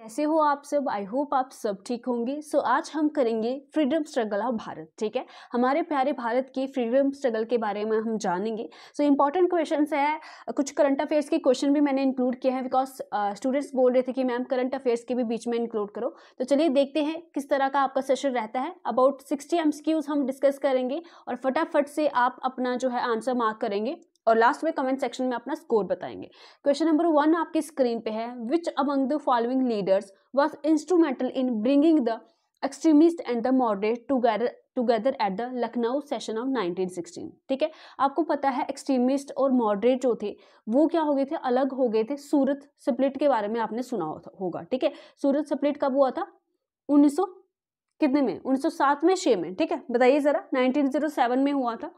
कैसे हो आप सब? आई होप आप सब ठीक होंगे। सो आज हम करेंगे फ्रीडम स्ट्रगल ऑफ भारत। ठीक है, हमारे प्यारे भारत के फ्रीडम स्ट्रगल के बारे में हम जानेंगे। सो इंपॉर्टेंट क्वेश्चंस है, कुछ करंट अफेयर्स के क्वेश्चन भी मैंने इंक्लूड किए हैं बिकॉज स्टूडेंट्स बोल रहे थे कि मैम करंट अफेयर्स के भी बीच में इंक्लूड करो। तो चलिए देखते हैं किस तरह का आपका सेशन रहता है। अबाउट 60 MCQs हम डिस्कस करेंगे और फटाफट से आप अपना जो है आंसर मार्क करेंगे और लास्ट में कमेंट सेक्शन में अपना स्कोर बताएंगे। क्वेश्चन नंबर 1 आपकी स्क्रीन पे है। विच among the following leaders was instrumental in bringing the extremist and the moderate together at the Lucknow session of 1916। ठीक है, आपको पता है एक्सट्रीमिस्ट और मॉडरेट जो थे वो क्या हो गए थे, अलग हो गए थे। सूरत स्प्लिट के बारे में आपने सुना होगा। ठीक है, सूरत स्प्लिट कब हुआ था? 1900 कितने में? 1907 में, 6 में। ठीक है, बताइए जरा। 1907 में हुआ था।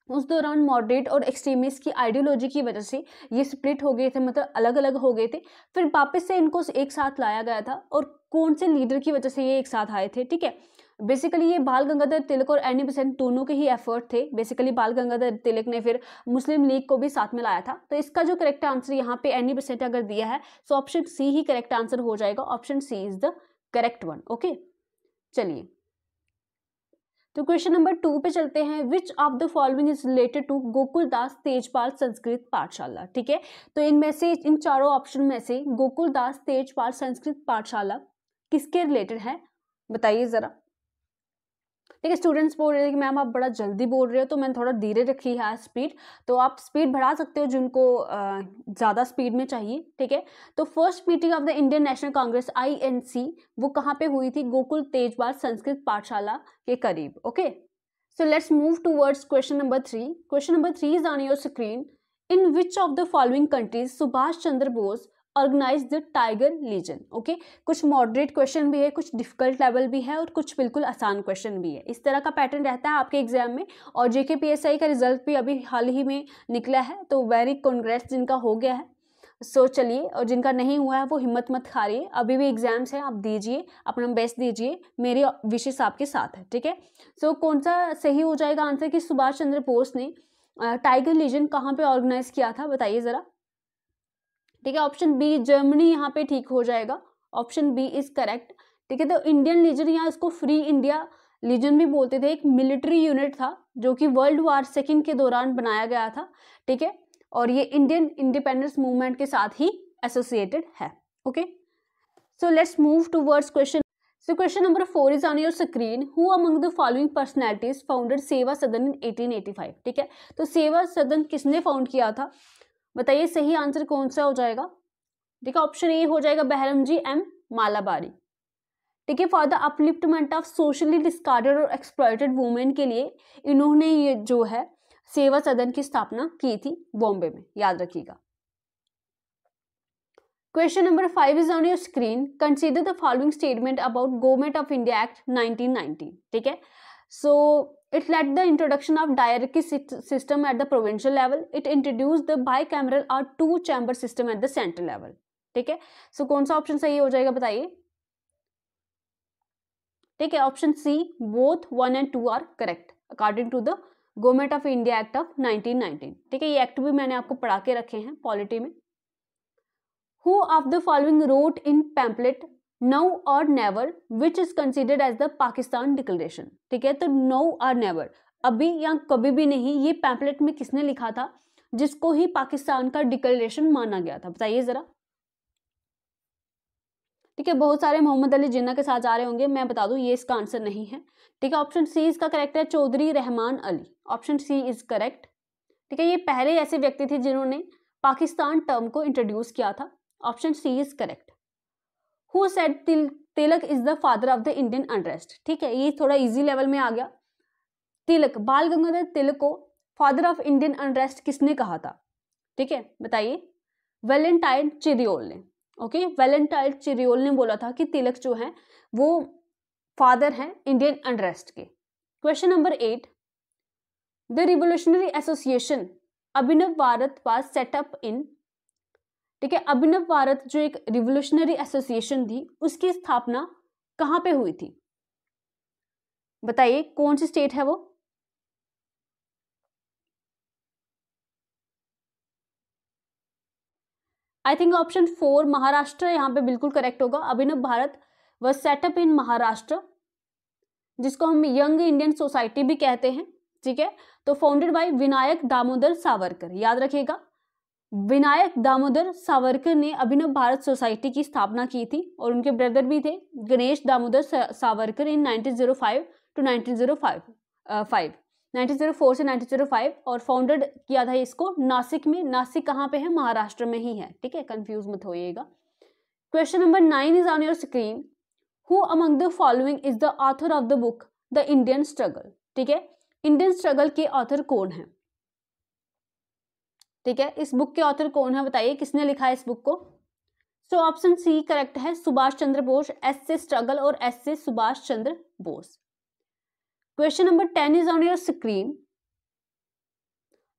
उस दौरान मॉडरेट और एक्सट्रीमिस्ट की आइडियोलॉजी की वजह से ये स्प्लिट हो गए थे, मतलब अलग अलग हो गए थे। फिर वापस से इनको एक साथ लाया गया था। और कौन से लीडर की वजह से ये एक साथ आए थे? ठीक है, बेसिकली ये बाल गंगाधर तिलक और एनी बेसेंट दोनों के ही एफर्ट थे। बेसिकली बाल गंगाधर तिलक ने फिर मुस्लिम लीग को भी साथ में लाया था। तो इसका जो करेक्ट आंसर यहाँ पे एनी बेसेंट अगर दिया है तो ऑप्शन सी ही करेक्ट आंसर हो जाएगा। Option C is the correct one. Okay, चलिए तो क्वेश्चन नंबर 2 पे चलते हैं। Which of the following is related to Gokuldas Tejpal Sanskrit Pathshala. ठीक है, तो इनमें से इन चारों ऑप्शन में से गोकुलदास तेजपाल संस्कृत पाठशाला किसके रिलेटेड है? बताइए जरा। ठीक है, स्टूडेंट्स बोल रहे थे कि मैम आप बड़ा जल्दी बोल रहे हो, तो मैंने थोड़ा धीरे रखी है स्पीड, तो आप स्पीड बढ़ा सकते हो जिनको ज़्यादा स्पीड में चाहिए। ठीक है, तो first meeting of the Indian national Congress INC वो कहाँ पे हुई थी? गोकुल तेजपाल संस्कृत पाठशाला के करीब। Okay, so let's move towards question number 3। Question number 3 is on your screen. In which of the following countries Subhash Chandra Bose organize the tiger legion. Okay, कुछ moderate question भी है, कुछ डिफिकल्ट लेवल भी है और कुछ बिल्कुल आसान क्वेश्चन भी है। इस तरह का पैटर्न रहता है आपके एग्जाम में। और JKPSI का रिजल्ट भी अभी हाल ही में निकला है, तो वेरी कॉन्ग्रेट्स जिनका हो गया है। सो चलिए, और जिनका नहीं हुआ है वो हिम्मत मत हारिए, अभी भी एग्जाम्स हैं, आप दीजिए, अपना बेस्ट दीजिए, मेरी विशेष आपके साथ है। ठीक है, सो कौन सा सही हो जाएगा आंसर कि सुभाष चंद्र बोस ने टाइगर लीजन कहाँ पे ऑर्गेनाइज किया था? बताइए जरा। ठीक है, ऑप्शन बी जर्मनी यहाँ पे ठीक हो जाएगा। Option B is correct. ठीक है, तो इंडियन लीजन यहाँ इसको फ्री इंडिया लीजन भी बोलते थे। एक मिलिट्री यूनिट था जो कि वर्ल्ड वॉर सेकेंड के दौरान बनाया गया था। ठीक है, और ये इंडियन इंडिपेंडेंस मूवमेंट के साथ ही एसोसिएटेड है। Okay, so let's move towards question. So question number 4 is on your screen. Who among the following personalities founded सेवा सदन in 1885? ठीक है, तो सेवा सदन किसने फाउंड किया था? बताइए सही आंसर कौन सा हो जाएगा? ठीक है, ऑप्शन ए हो जाएगा बहरमजी M मालाबारी। ठीक है, for the upliftment of socially discarded और एक्सप्लॉयटेड वुमेन के लिए इन्होंने ये जो है सेवा सदन की स्थापना की थी बॉम्बे में, याद रखिएगा। Question number 5 is on your screen. Consider the following statement about government of India act 1990। ठीक है, सो it led the introduction of diarchy system at the provincial level. It introduced the bicameral or two chamber system at the central level. ठीक है, सो कौन सा option सही हो जाएगा बताइए? ठीक है, option C both 1 and 2 are correct according to the government of India act of 1919। ठीक है, ये एक्ट भी मैंने आपको पढ़ा के रखे हैं पॉलिटी में। Who of the following wrote in pamphlet now or never which is considered as the Pakistan Declaration? ठीक है, तो now or never, अभी या कभी भी नहीं, ये पैम्पलेट में किसने लिखा था जिसको ही पाकिस्तान का डिक्लेरेशन माना गया था? बताइए जरा। ठीक है, बहुत सारे मोहम्मद अली जिन्ना के साथ जा रहे होंगे, मैं बता दूं ये इसका आंसर नहीं है। ठीक है, ऑप्शन सी इसका करेक्ट है, Chaudhary Rahman Ali. Option C is correct. ठीक है, ये पहले ऐसे व्यक्ति थे जिन्होंने पाकिस्तान टर्म को इंट्रोड्यूस किया था। Option C is correct. Who said Tilak is the father of the Indian unrest? ठीक है, ये थोड़ा इजी लेवल में आ गया। तिलक, बाल गंगाधर तिलक को फादर ऑफ इंडियन अनरेस्ट किसने कहा था? ठीक है, बताइए। वैलेंटाइन चिरियोल ने। ओके, वैलेंटाइन चिरियोल ने बोला था कि तिलक जो है वो फादर हैं इंडियन अनरेस्ट के। Question number 8, the revolutionary association Abhinav Bharat was set up in. ठीक है, अभिनव भारत जो एक रिवोल्यूशनरी एसोसिएशन थी उसकी स्थापना कहां पे हुई थी? बताइए कौन सी स्टेट है वो? आई थिंक ऑप्शन 4 महाराष्ट्र यहाँ पे बिल्कुल करेक्ट होगा। अभिनव भारत वॉज सेटअप इन महाराष्ट्र, जिसको हम यंग इंडियन सोसाइटी भी कहते हैं, ठीक है। तो फाउंडेड बाय विनायक दामोदर सावरकर, याद रखिएगा, विनायक दामोदर सावरकर ने अभिनव भारत सोसाइटी की स्थापना की थी, और उनके ब्रदर भी थे गणेश दामोदर सावरकर इन 1905 टू 1904 से 1905, और फाउंडेड किया था इसको नासिक में। नासिक कहाँ पे है? महाराष्ट्र में ही है, ठीक है, कंफ्यूज मत होइएगा। Question number 9 is on your screen. Who among the following is the author of the book the Indian struggle, ठीक है। इंडियन स्ट्रगल के ऑथर कौन है, ठीक है, इस बुक के ऑथर कौन है, बताइए किसने लिखा है इस बुक को। तो ऑप्शन सी करेक्ट है, सुभाष चंद्र बोस। एस से स्ट्रगल और एस से Subhash Chandra Bose. Question number 10 is on your screen.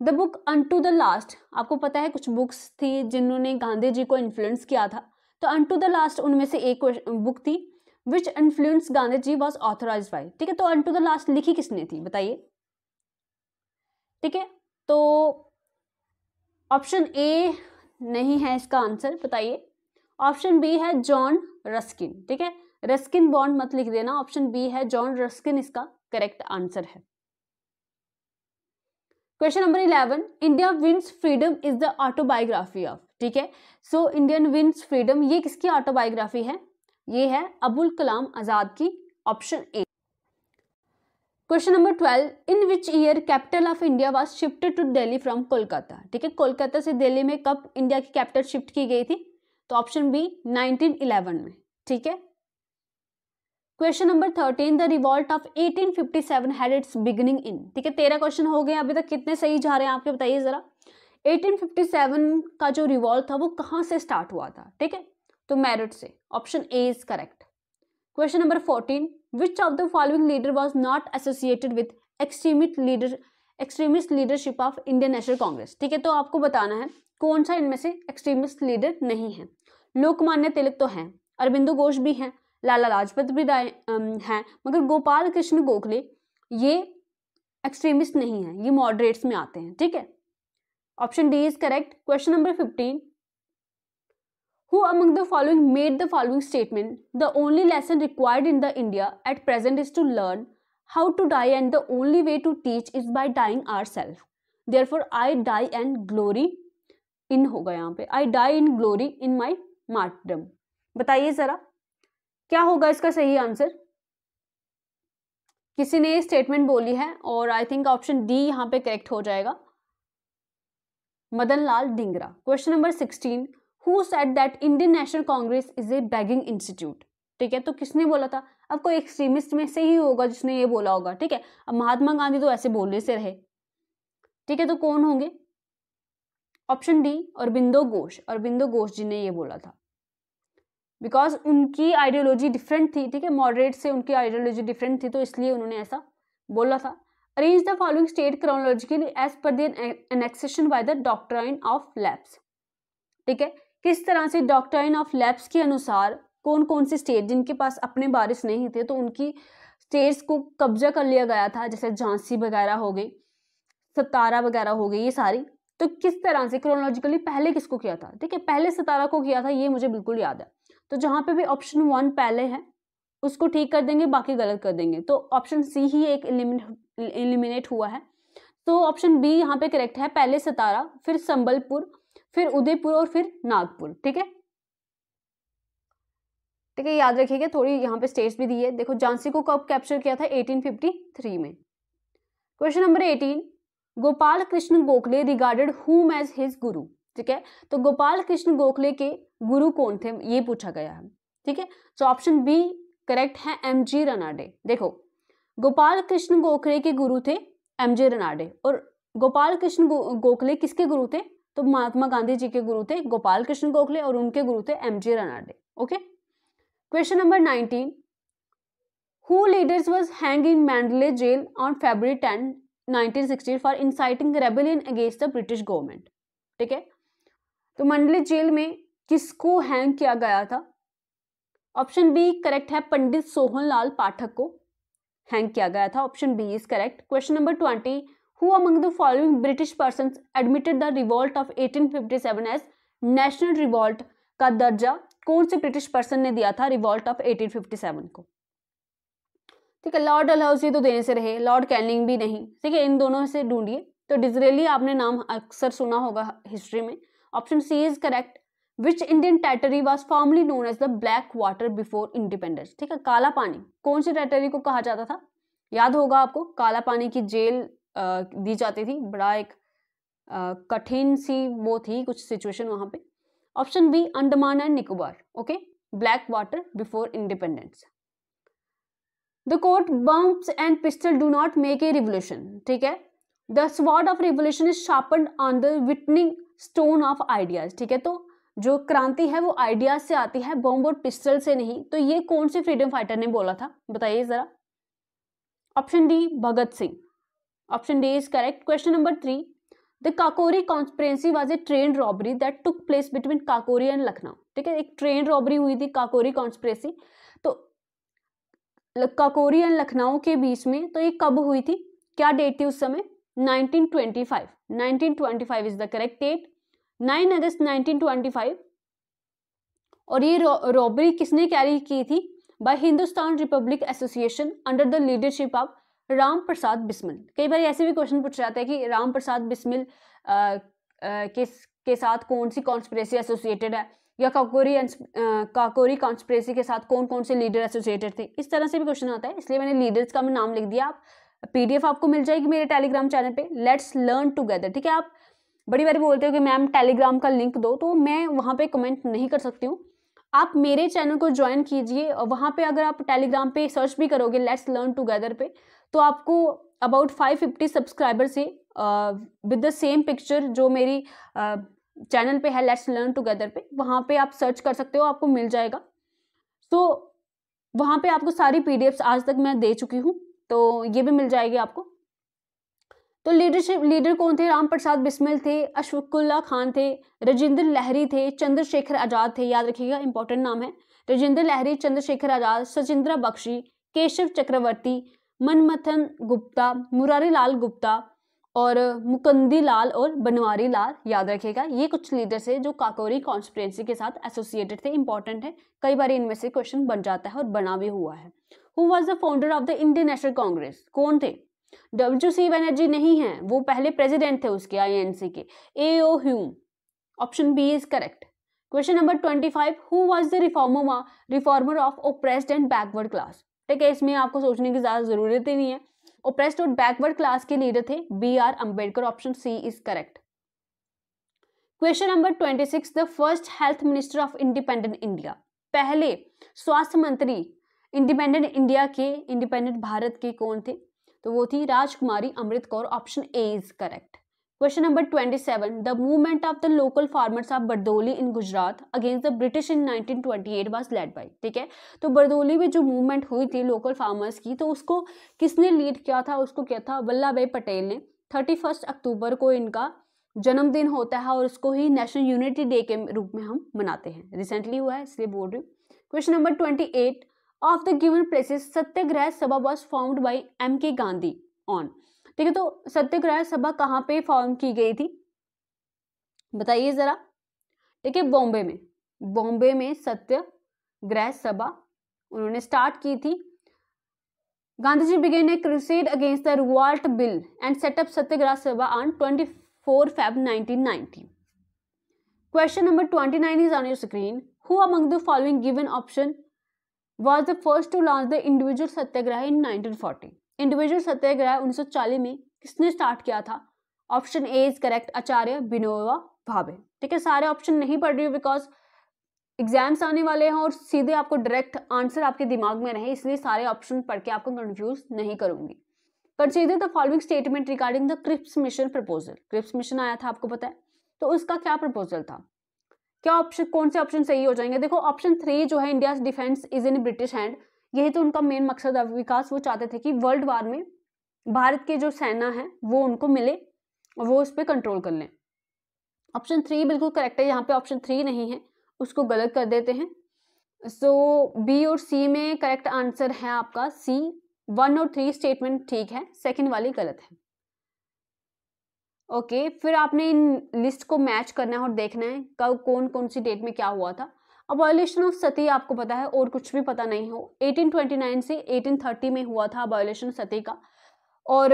The book unto the last, आपको पता है कुछ बुक्स थी जिन्होंने गांधी जी को इन्फ्लुएंस किया था, तो अनटू द लास्ट उनमें से एक बुक थी। Which influence Gandhi ji was authorized by, ठीक है, तो अनटू द लास्ट लिखी किसने थी, बताइए, ठीक है। तो ऑप्शन ए नहीं है इसका आंसर, बताइए। ऑप्शन बी है जॉन रस्किन, ठीक है, रस्किन बॉन्ड मत लिख देना, ऑप्शन बी है जॉन रस्किन इसका करेक्ट आंसर है। Question number 11, India wins freedom is the autobiography of, ठीक है। सो इंडियन विंस फ्रीडम, ये किसकी ऑटोबायोग्राफी है? ये है अबुल कलाम आजाद की, option A. Question number 12, in which year capital of India was shifted to Delhi from Kolkata, ठीक है, कोलकाता से दिल्ली में कब इंडिया की कैपिटल शिफ्ट की गई थी? तो ऑप्शन बी 1911 में, ठीक है। Question number 13, the revolt of 1857 had it's beginning in, ठीक है, 13 क्वेश्चन हो गए, अभी तक कितने सही जा रहे हैं आपके, बताइए जरा। 1857 का जो रिवॉल्ट था वो कहाँ से स्टार्ट हुआ था, ठीक है, तो मेरठ से, option A is correct. Question number 14, which of the following leader was not associated with extremist leadership of Indian national Congress, ठीक है, तो आपको बताना है कौन सा इनमें से एक्सट्रीमिस्ट लीडर नहीं है। लोकमान्य तिलक तो हैं, अरबिंदो घोष भी हैं, लाला लाजपत भी हैं, मगर गोपाल कृष्ण गोखले ये एक्सट्रीमिस्ट नहीं है, ये मॉडरेट्स में आते हैं, ठीक है, option D is correct. Question number 15, who among the following made the following statement, the only lesson required in the India at present is to learn how to die and the only way to teach is by dying ourselves, therefore I die and glory in होगा यहाँ पे, I die in glory in my martyrdom, बताइए जरा क्या होगा इसका सही answer. किसी ने ये स्टेटमेंट बोली है और आई थिंक ऑप्शन डी यहाँ पे करेक्ट हो जाएगा, Madan Lal Dhingra. Question number 16, Who said that Indian National Congress is a begging institute, ठीक है, तो किसने बोला था? अब कोई एक्सट्रीमिस्ट में से ही होगा जिसने ये बोला होगा, ठीक है, अब महात्मा गांधी तो ऐसे बोलने से रहे, ठीक है, तो कौन होंगे? ऑप्शन डी अरबिंदो घोष, अरबिंदो घोष जी ने ये बोला था, बिकॉज उनकी आइडियोलॉजी डिफरेंट थी, ठीक है, मॉडरेट से उनकी आइडियोलॉजी डिफरेंट थी, तो इसलिए उन्होंने ऐसा बोला था। Arrange the following state chronologically as per the annexation by the doctrine of lapse, ठीक है, किस तरह से डॉक्ट्राइन ऑफ लैप्स के अनुसार कौन कौन से स्टेट जिनके पास अपने वारिस नहीं थे तो उनकी स्टेट्स को कब्जा कर लिया गया था, जैसे झांसी वगैरह हो गई, सतारा वगैरह हो गई, ये सारी, तो किस तरह से क्रोनोलॉजिकली पहले किसको किया था, ठीक है, पहले सतारा को किया था, ये मुझे बिल्कुल याद है। तो जहाँ पे भी ऑप्शन 1 पहले है उसको ठीक कर देंगे, बाकी गलत कर देंगे, तो ऑप्शन सी ही एक एलिमिनेट हुआ है, तो ऑप्शन बी यहाँ पे करेक्ट है, पहले सतारा, फिर संबलपुर, फिर उदयपुर और फिर नागपुर, ठीक है, ठीक है, याद रखिएगा, थोड़ी यहाँ पे स्टेट्स भी दी है। देखो झांसी को कब कैप्चर किया था? 1853 में। Question number 18, Gopal Krishna Gokhale regarded whom as his guru, ठीक है, तो गोपाल कृष्ण गोखले के गुरु कौन थे ये पूछा गया है, ठीक है, तो ऑप्शन बी करेक्ट है, एमजी रनाडे। देखो गोपाल कृष्ण गोखले के गुरु थे एमजी रनाडे, और गोपाल कृष्ण गोखले किसके गुरु थे? तो महात्मा गांधी जी के गुरु थे गोपाल कृष्ण गोखले और उनके गुरु थे M G Ranade, okay. Question number 19, who leaders was hanged in Mandalay jail on February 10, 1960 for inciting rebellion against the British government, ठीक है, तो मंडले जेल में किसको हैंग किया गया था? ऑप्शन बी करेक्ट है, पंडित सोहनलाल पाठक को हैंग किया गया था, option B is correct. Question number 20, Who among the following British persons admitted the revolt of 1857 as national revolt का दर्जा कौन से ब्रिटिश पर्सन ने दिया था रिवॉल्ट ऑफ 1857 को? ठीक है, लॉर्ड डलहौसी तो देने से रहे, लॉर्ड कैनिंग भी नहीं, ठीक है, इन दोनों से ढूंढिए। तो डिजरेली आपने नाम अक्सर सुना होगा हिस्ट्री में। Option C is correct. Which Indian territory was formally known as the black water before independence? ठीक है, काला पानी कौन सी टेरिटरी को कहा जाता था? याद होगा आपको, काला पानी की जेल दी जाती थी, बड़ा एक कठिन सी वो थी कुछ सिचुएशन वहां पे। Option B Andaman and Nicobar. Okay, black water before independence. The coat bombs and pistol do not make a revolution, ठीक है, the sword of revolution is sharpened on the whetting stone of ideas. ठीक है, तो जो क्रांति है वो आइडियाज से आती है, बॉम्ब और पिस्टल से नहीं। तो ये कौन से फ्रीडम फाइटर ने बोला था, बताइए जरा। Option D Bhagat Singh. Option D is correct. Question number 3, the Kakori conspiracy was a train robbery that took place between Kakori and Lucknow. ठीक है, एक ट्रेन रॉबरी हुई थी काकोरी कॉन्स्पिरेसी, तो काकोरी एंड लखनऊ के बीच में। तो ये कब हुई थी, क्या डेट थी उस समय? 1925। 1925 इज द करेक्ट डेट, 9 अगस्त 1925। और ये रॉबरी किसने कैरी की थी? By Hindustan Republic Association under the leadership of Ram Prasad Bismil. कई बार ऐसे भी क्वेश्चन पूछ जाता है कि राम प्रसाद बिस्मिल के साथ कौन सी कॉन्स्पिरेसी एसोसिएटेड है, या काकोरी कॉन्स्पिरेसी के साथ कौन कौन से लीडर एसोसिएटेड थे, इस तरह से भी क्वेश्चन आता है। इसलिए मैंने लीडर्स का नाम लिख दिया। आप पीडीएफ आपको मिल जाएगी मेरे टेलीग्राम चैनल पे, लेट्स लर्न टुगेदर। ठीक है, आप बड़ी बारी बोलते हो कि मैम टेलीग्राम का लिंक दो, तो मैं वहां पे कमेंट नहीं कर सकती हूँ। आप मेरे चैनल को ज्वाइन कीजिए, वहां पे अगर आप टेलीग्राम पे सर्च भी करोगे लेट्स लर्न टुगेदर पे, तो आपको अबाउट 550 सब्सक्राइबर से विद द सेम पिक्चर जो मेरी चैनल पे है लेट्स लर्न टुगेदर पे, वहां पे आप सर्च कर सकते हो, आपको मिल जाएगा। तो वहां पे आपको सारी पीडीएफ्स आज तक मैं दे चुकी हूँ, तो ये भी मिल जाएगी आपको। तो लीडर कौन थे? राम प्रसाद बिस्मिल थे, अशफाकुल्ला खान थे, राजेंद्र लहरी थे, चंद्रशेखर आजाद थे। याद रखिएगा, इंपॉर्टेंट नाम है। राजेंद्र लहरी, चंद्रशेखर आजाद, सचिंद्रा बख्शी, केशव चक्रवर्ती, मनमथन गुप्ता, मुरारी लाल गुप्ता और मुकुंदी लाल और बनवारी लाल। याद रखिएगा, ये कुछ लीडर्स है जो काकोरी कॉन्स्पिरेसी के साथ एसोसिएटेड थे। इंपॉर्टेंट है, कई बार इनमें से क्वेश्चन बन जाता है और बना भी हुआ है। Who was the founder of the Indian national Congress? कौन थे? डब्ल्यू.सी. बनर्जी नहीं है, वो पहले प्रेसिडेंट थे उसके आईएनसी के, A O. Hume. Option B is correct. Question number 25, who was the reformer of oppressed and backward class? ठीक है, इसमें आपको सोचने की ज्यादा जरूरत ही नहीं है। ओप्रेस्ड और बैकवर्ड क्लास के लीडर थे B R. Ambedkar. Option C is correct. Question number 26, the first health minister of independent India, पहले स्वास्थ्य मंत्री इंडिपेंडेंट इंडिया के, इंडिपेंडेंट भारत के कौन थे? तो वो थी Rajkumari Amrit Kaur. Option A is correct. Question number 27, the movement of the local farmers of Bardoli in Gujarat against the British in 1928 was led by. ठीक है, तो बरदौली में जो मूवमेंट हुई थी लोकल फार्मर्स की, तो उसको किसने लीड किया था? उसको किया था वल्लभ भाई पटेल ने। 31 अक्टूबर को इनका जन्मदिन होता है और उसको ही नेशनल यूनिटी डे के रूप में हम मनाते हैं। रिसेंटली हुआ है इसलिए बोल रही हूँ। Question number 28, of the given places Satyagraha Sabha was found by M.K. Gandhi on. ठीक है, तो सत्याग्रह सभा कहाँ पे फॉर्म की गई थी, बताइए जरा। ठीक है, बॉम्बे में। बॉम्बे में सत्याग्रह सभा उन्होंने स्टार्ट की थी। Gandhi ji began a crusade against the Rowlatt bill and set up Satyagraha Sabha on 24 Feb 1990। Question number 29 is on your screen. Who among the following given option was the first to launch the individual Satyagraha in 1940? Individual Satyagraha 1940 में किसने start किया था? Option A is correct, Acharya Vinoba Bhave. ठीक है, सारे option नहीं पढ़ रही हूँ बिकॉज एग्जाम्स आने वाले हैं और सीधे आपको डायरेक्ट आंसर आपके दिमाग में रहे, इसलिए सारे ऑप्शन पढ़ के आपको कंफ्यूज नहीं करूंगी। Consider the following statement regarding the Cripps mission proposal. Cripps mission आया था, आपको पता है, तो उसका क्या प्रपोजल था? क्या ऑप्शन, कौन से ऑप्शन सही हो जाएंगे? देखो, ऑप्शन 3 जो है India defence is in British hand, यही तो उनका मेन मकसद है विकास। वो चाहते थे कि वर्ल्ड वार में भारत के जो सेना है वो उनको मिले और वो उस पर कंट्रोल कर लें। ऑप्शन 3 बिल्कुल करेक्ट है, यहाँ पे ऑप्शन 3 नहीं है, उसको गलत कर देते हैं। सो बी और सी में करेक्ट आंसर है आपका सी। 1 और 3 स्टेटमेंट ठीक है, सेकेंड वाली गलत है। ओके, फिर आपने इन लिस्ट को मैच करना है और देखना है कब कौन कौन सी डेट में क्या हुआ था। अबॉलिशन ऑफ सती आपको पता है और कुछ भी पता नहीं हो, 1829 से 1830 में हुआ था अबॉलिशन सती का। और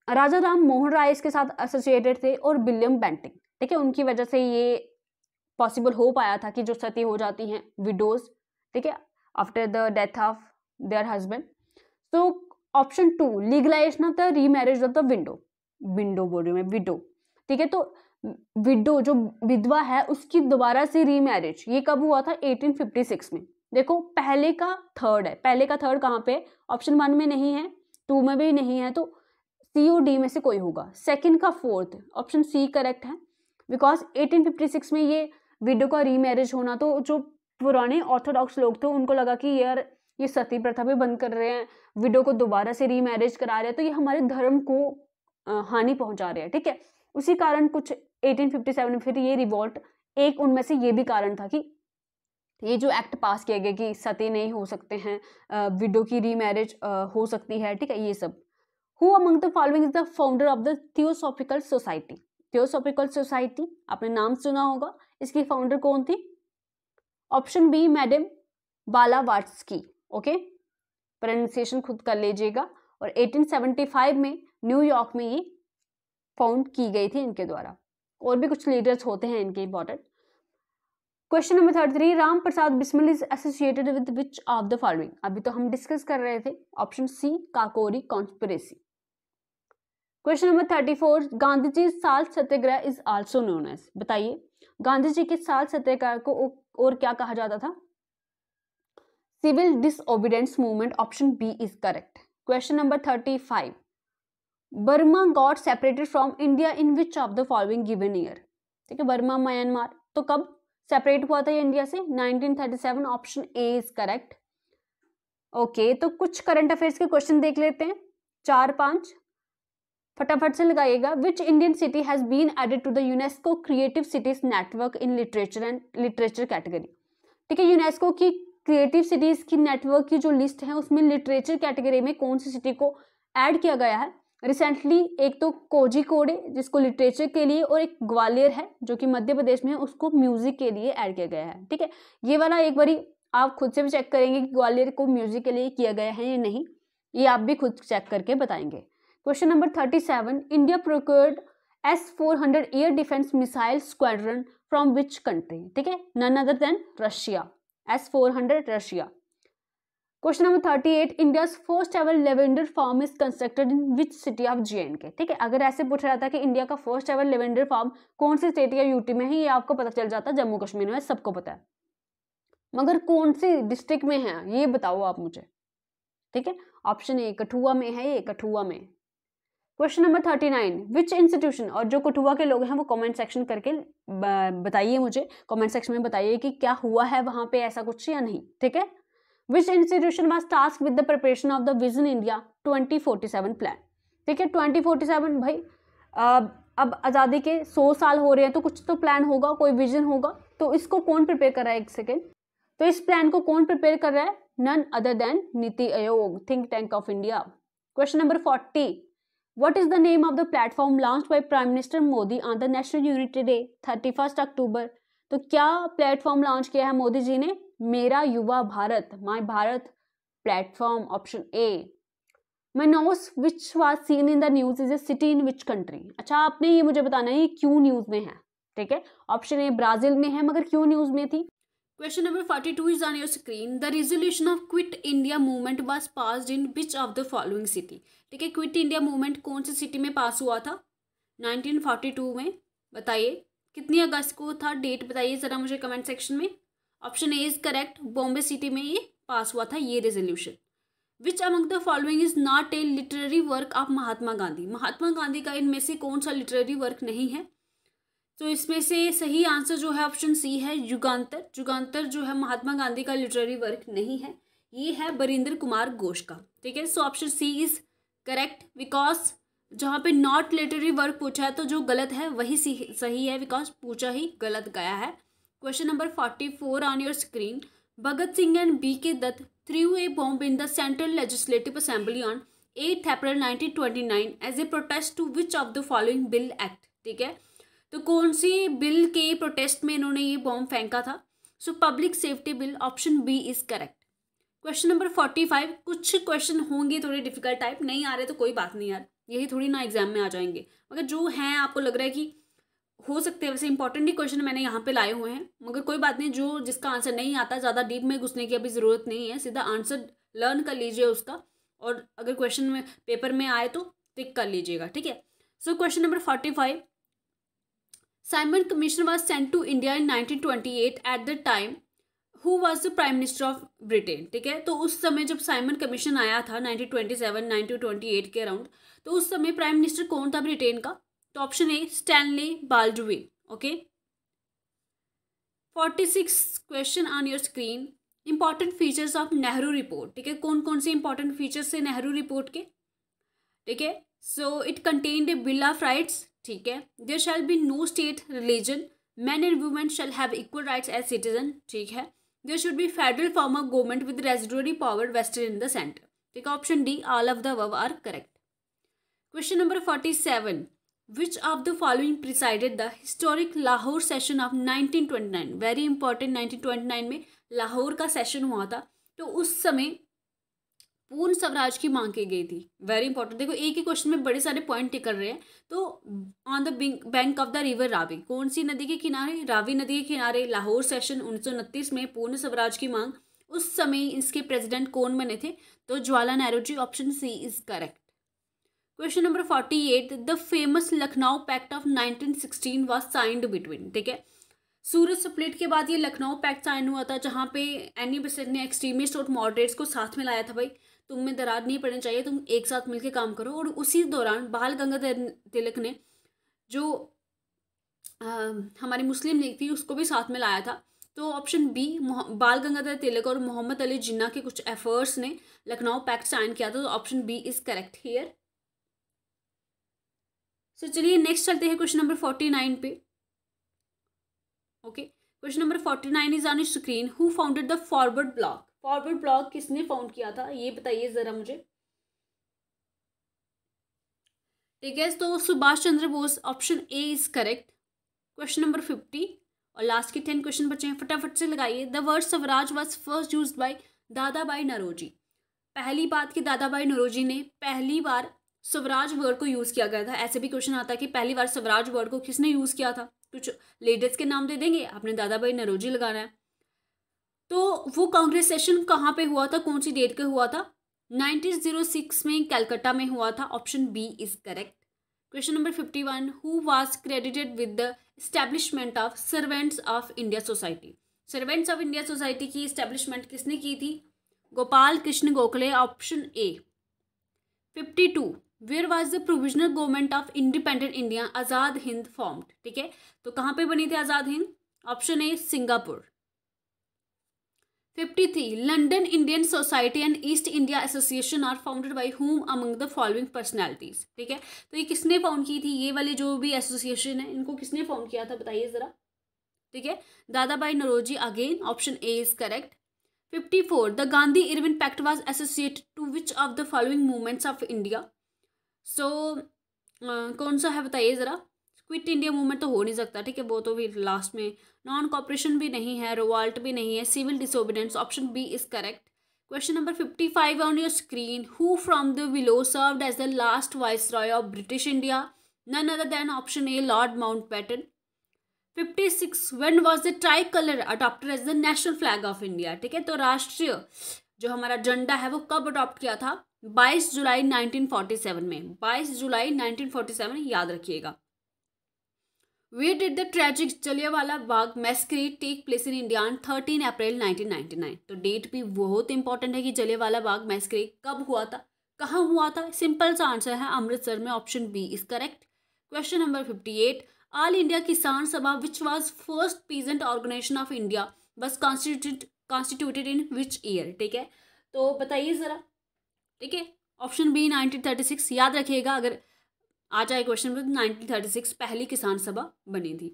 राजा राम मोहन राय इसके साथ एसोसिएटेड थे और विलियम बेंटिंग, ठीक है, उनकी वजह से ये पॉसिबल हो पाया था कि जो सती हो जाती हैं विडोज, ठीक है, after the death of their husband. तो option 2 legalization of the remarriage of the window, window बोल रही हूँ मैं, विडो, ठीक है। तो विडो जो विधवा है उसकी दोबारा से रीमैरिज, ये कब हुआ था? 1856 में। देखो पहले का थर्ड है, पहले का थर्ड कहाँ पे? ऑप्शन 1 में नहीं है, 2 में भी नहीं है, तो सी और डी में से कोई होगा। सेकंड का फोर्थ, ऑप्शन सी करेक्ट है, बिकॉज 1856 में ये विडो का रीमैरिज होना, तो जो पुराने ऑर्थोडॉक्स लोग थे उनको लगा कि यार ये सती प्रथा भी बंद कर रहे हैं, विडो को दोबारा से रीमैरिज करा रहे हैं, तो ये हमारे धर्म को हानि पहुंचा रहे हैं, ठीक है। उसी कारण कुछ 1857 में फिर ये रिवोल्ट, एक उनमें से ये भी कारण था कि ये जो एक्ट पास किया गया कि सती नहीं हो सकते हैं, विडो की रीमैरिज हो सकती है, ठीक है, ये सब। Who among the following is the founder of the theosophical society? Theosophical society आपने नाम सुना होगा, इसकी फाउंडर कौन थी? Option B madam Blavatsky, okay, pronunciation खुद कर लीजिएगा। और 1875 में न्यूयॉर्क में ये फाउंड की गई थी इनके द्वारा। और भी कुछ लीडर्स होते हैं इनके important. Question number 33, Ram Prasad Bismil is associated with which of the following? अभी तो हम डिस्कस कर रहे थे, option C Kakori conspiracy. Question number 34, Gandhi ji salt Satyagraha is also known as, बताइए गांधी जी के साल सत्याग्रह को और क्या कहा जाता था? Civil disobedience movement, option B is correct. Question number 35, Burma got separated from India in which of the following given year? ठीक है, बर्मा म्यांमार तो कब सेपरेट हुआ था ये इंडिया से? 1937, option A is correct. Okay, तो कुछ करंट अफेयर्स के क्वेश्चन देख लेते हैं, 4-5 फटाफट से लगाइएगा। Which Indian city has been added to the UNESCO creative cities network in literature and literature category? ठीक है, यूनेस्को की क्रिएटिव सिटीज की नेटवर्क की जो लिस्ट है उसमें लिटरेचर कैटेगरी में कौन सी सिटी को ऐड किया गया है? रिसेंटली एक तो कोझिकोड है जिसको लिटरेचर के लिए, और एक ग्वालियर है जो कि मध्य प्रदेश में है, उसको म्यूजिक के लिए ऐड किया गया है, ठीक है। ये वाला एक बारी आप खुद से भी चेक करेंगे कि ग्वालियर को म्यूजिक के लिए किया गया है या नहीं, ये आप भी खुद चेक करके बताएंगे। Question number 37, India procured S-400 air defence missile squadron from which country? ठीक है, none other than Russia, S-400 Russia. Question number 38, India's first ever lavender farm is constructed in which city of JNK? ठीक है, अगर ऐसे पूछा जाता है कि इंडिया का फर्स्ट एवर लेवेंडर फार्म कौन सी स्टेट या यूटी में है, ये आपको पता चल जाता है जम्मू कश्मीर में, सबको पता है, मगर कौन सी डिस्ट्रिक्ट में है ये बताओ आप मुझे, ठीक है। ऑप्शन ए कठुआ में है, ये कठुआ में। क्वेश्चन नंबर 39, विच इंस्टीट्यूशन, और जो कठुआ के लोग हैं वो कमेंट सेक्शन करके बताइए मुझे, कमेंट सेक्शन में बताइए कि क्या हुआ है वहां पे ऐसा कुछ या नहीं, ठीक है। विच institution was task with the preparation of the vision India 2047 plan? ठीक है, 2047 भाई, अब आज़ादी के 100 साल हो रहे हैं तो कुछ तो प्लान होगा, कोई विजन होगा, तो इसको कौन प्रिपेयर कर रहा है? एक सेकेंड, तो इस प्लान को कौन प्रिपेयर कर रहा है? None other then NITI Aayog, think tank of India. Question number 40, what is the name of the platform launched by Prime Minister Modi on the National Unity Day 31st October? तो क्या platform launch किया है मोदी जी ने? Mera Yuva Bharat, my Bharat platform, option A. मनोस which was seen in the news is a city in which country? अच्छा, आपने ये मुझे बताना है ये क्यों न्यूज में है, ठीक है। ऑप्शन ए ब्राजील में है, मगर क्यों न्यूज में थी? Question number 42 is on your screen, the resolution of quit India movement was passed in which of the following city? ठीक है, क्विट इंडिया मूवमेंट कौन सी सिटी में पास हुआ था 1942 में? बताइए कितनी अगस्त को था, डेट बताइए जरा मुझे कमेंट सेक्शन में। Option A is correct, Bombay city में ये पास हुआ था ये resolution. Which among the following is not a literary work of Mahatma Gandhi? Mahatma Gandhi का इनमें से कौन सा लिटरेरी वर्क नहीं है? तो इसमें से सही आंसर जो है ऑप्शन सी है, युगांतर। युगांतर जो है महात्मा गांधी का लिटरेरी वर्क नहीं है, ये है बरिंदर कुमार घोष का, ठीक है। So option C is correct, because जहाँ पे नॉट लिटरेरी वर्क पूछा है तो जो गलत है वही सही है, बिकॉज पूछा ही गलत गया है। Question number 44 on your screen, Bhagat Singh and B.K. Dutt threw a bomb in the central legislative assembly on 8 April 1929 as a protest to which of the following bill act? ठीक है। तो कौन सी बिल के प्रोटेस्ट में इन्होंने ये बॉम्ब फेंका था? So public safety bill, option B is correct. Question number 45, कुछ क्वेश्चन होंगे थोड़े डिफिकल्ट टाइप, नहीं आ रहे तो कोई बात नहीं यार, यही थोड़ी ना एग्जाम में आ जाएंगे, मगर जो हैं आपको लग रहा है कि हो सकते हैं, वैसे इंपॉर्टेंट ही क्वेश्चन मैंने यहाँ पे लाए हुए हैं, मगर कोई बात नहीं, जो जिसका आंसर नहीं आता ज़्यादा डीप में घुसने की अभी ज़रूरत नहीं है, सीधा आंसर लर्न कर लीजिए उसका, और अगर क्वेश्चन में पेपर में आए तो टिक कर लीजिएगा, ठीक है। So question number 45, Simon commission was sent to India in 1928 at the time who was the prime minister of Britain, ठीक है। तो उस समय जब साइमन कमीशन आया था 1927 1928 के अराउंड, तो उस समय प्राइम मिनिस्टर कौन था ब्रिटेन का? तो option A Stanley Baldwin, okay. 46 question on your screen, important features of Nehru report, ठीक है। कौन कौन से इंपॉर्टेंट फीचर्स थे नेहरू रिपोर्ट के, ठीक है। So it contained a bill of rights, ठीक है। There shall be no state religion, man and women shall have equal rights as citizen, ठीक है। There should be federal form of government with residuary power vested in the centre, ठीक है। Option D all of the above are correct. Question number 47, which of the following presided the historic Lahore session of 1929, very important, 1929 में लाहौर का session हुआ था, तो उस समय पूर्ण स्वराज की मांग की गई थी, वेरी इंपॉर्टेंट। देखो एक ही क्वेश्चन में बड़े सारे पॉइंट टिक कर रहे हैं। तो on the bank of the river Ravi, कौन सी नदी के किनारे? रावी नदी के किनारे लाहौर सेशन 1929 में पूर्ण स्वराज की मांग, उस समय इसके प्रेसिडेंट कौन बने थे? तो Jawaharlal Nehru ji, option C is correct. Question number 48, the famous Lucknow pact of 1916 was signed between, ठीक है। सूरज स्प्लिट के बाद ये लखनऊ पैक्ट साइन हुआ था, जहाँ पे एनी बेसेंट ने एक्सट्रीमिस्ट और मॉडरेट्स को साथ में लाया था, भाई तुम में दरार नहीं पड़नी चाहिए, तुम एक साथ मिलकर काम करो। और उसी दौरान बाल गंगाधर तिलक ने जो हमारी मुस्लिम लीग थी उसको भी साथ में लाया था। तो ऑप्शन बी, बाल गंगाधर तिलक और मोहम्मद अली जिन्ना के कुछ एफर्ट्स ने लखनऊ पैक्ट साइन किया था, तो option B is correct here. So चलिए नेक्स्ट चलते हैं क्वेश्चन नंबर 49 पे, okay. Question number 49 is on your screen, who founded the forward bloc, forward bloc किसने फाउंड किया था, ये बताइए जरा मुझे, ठीक है। तो Subhash Chandra Bose, option A is correct. Question number 50 और लास्ट के 10 क्वेश्चन बचे हैं, फटाफट से लगाइए। The word Swaraj was first used by दादा भाई नौरोजी, पहली बात कि दादा भाई नौरोजी ने पहली बार स्वराज वर्ड को यूज़ किया गया था। ऐसे भी क्वेश्चन आता है कि पहली बार स्वराज वर्ड को किसने यूज़ किया था, कुछ लीडर्स के नाम दे देंगे, आपने दादा भाई नौरोजी लगाना है। तो वो कांग्रेस सेशन कहाँ पे हुआ था, कौन सी डेट पे हुआ था? 1906 में कलकत्ता में हुआ था, option B is correct. Question number 51, who was credited with the establishment of servants of India society, servants of India society की एस्टेब्लिशमेंट किसने की थी? Gopal Krishna Gokhale, option A. 52, where was the provisional government of independent India Azad Hind formed, ठीक है। तो कहाँ पे बनी थी Azad Hind? Option A Singapore. 53, London Indian society and East India association are founded by whom among the following personalities, ठीक है। तो ये किसने फाउंड की थी, ये वाली जो भी एसोसिएशन है इनको किसने फाउंड किया था बताइए जरा, ठीक है। Dadabhai Naoroji, again option A is correct. 54, the Gandhi Irwin pact was associated to which of the following movements of India. So कौन सा है बताइए ज़रा। क्विट इंडिया मूवमेंट तो हो नहीं सकता, ठीक है, वो तो फिर लास्ट में। नॉन कॉपरेशन भी नहीं है, रिवॉल्ट भी नहीं है, civil disobedience, option B is correct. Question number 55 on your screen, who from the below served as the last viceroy of British India? None other than option A Lord Mountbatten. 56, when was the tricolour adopted as the national flag of India, ठीक है। तो राष्ट्रीय जो हमारा झंडा है वो कब अडॉप्ट किया था? 22 जुलाई 1947 में, 22 जुलाई 1947 याद रखिएगा। Where did the tragic Jallianwala Bagh massacre take place in India on 13 April 1999? तो डेट भी बहुत इंपॉर्टेंट है कि जलियांवाला बाग मैस्करी कब हुआ था, कहाँ हुआ था। सिंपल सा आंसर है अमृतसर में, option B is correct. Question number 58, all India Kisan Sabha which was first peasant organisation of India was constituted in which year, ठीक है। तो बताइए ज़रा, ठीक है। ऑप्शन बी 1936, याद रखिएगा अगर आ जाए क्वेश्चन में, 1936 पहली किसान सभा बनी थी।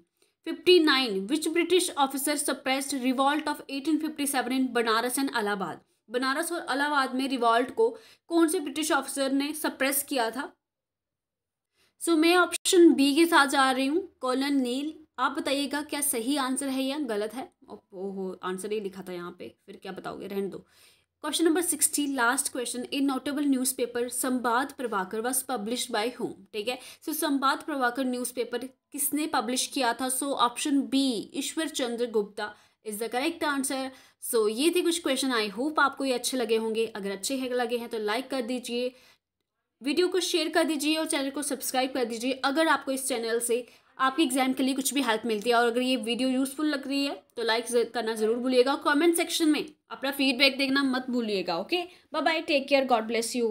59, विच British officer suppressed revolt of 1857 in Banaras and Allahabad? Banaras और इलाहाबाद में रिवॉल्ट को कौन से ब्रिटिश ऑफिसर ने सप्रेस किया था? सो मैं ऑप्शन बी के साथ जा रही हूँ, कॉलोन नील। आप बताइएगा क्या सही आंसर है या गलत है। ओहो, आंसर ही लिखा था यहाँ पे, फिर क्या बताओगे, रहने दो। Question number 60, last question. In notable newspaper Sambad Prabhakar was published by whom. ठीक है, सो संवाद प्रभाकर न्यूज़पेपर किसने पब्लिश किया था। So option B Ishwar Chandra Gupta is the correct answer. So ये थे कुछ क्वेश्चन, आई होप आपको ये अच्छे लगे होंगे। अगर अच्छे लगे हैं तो लाइक कर दीजिए, वीडियो को शेयर कर दीजिए और चैनल को सब्सक्राइब कर दीजिए अगर आपको इस चैनल से आपके एग्जाम के लिए कुछ भी हेल्प मिलती है। और अगर ये वीडियो यूजफुल लग रही है तो लाइक करना ज़रूर भूलिएगा। कमेंट सेक्शन में अपना फीडबैक देखना मत भूलिएगा। Okay, bye bye, take care, God bless you.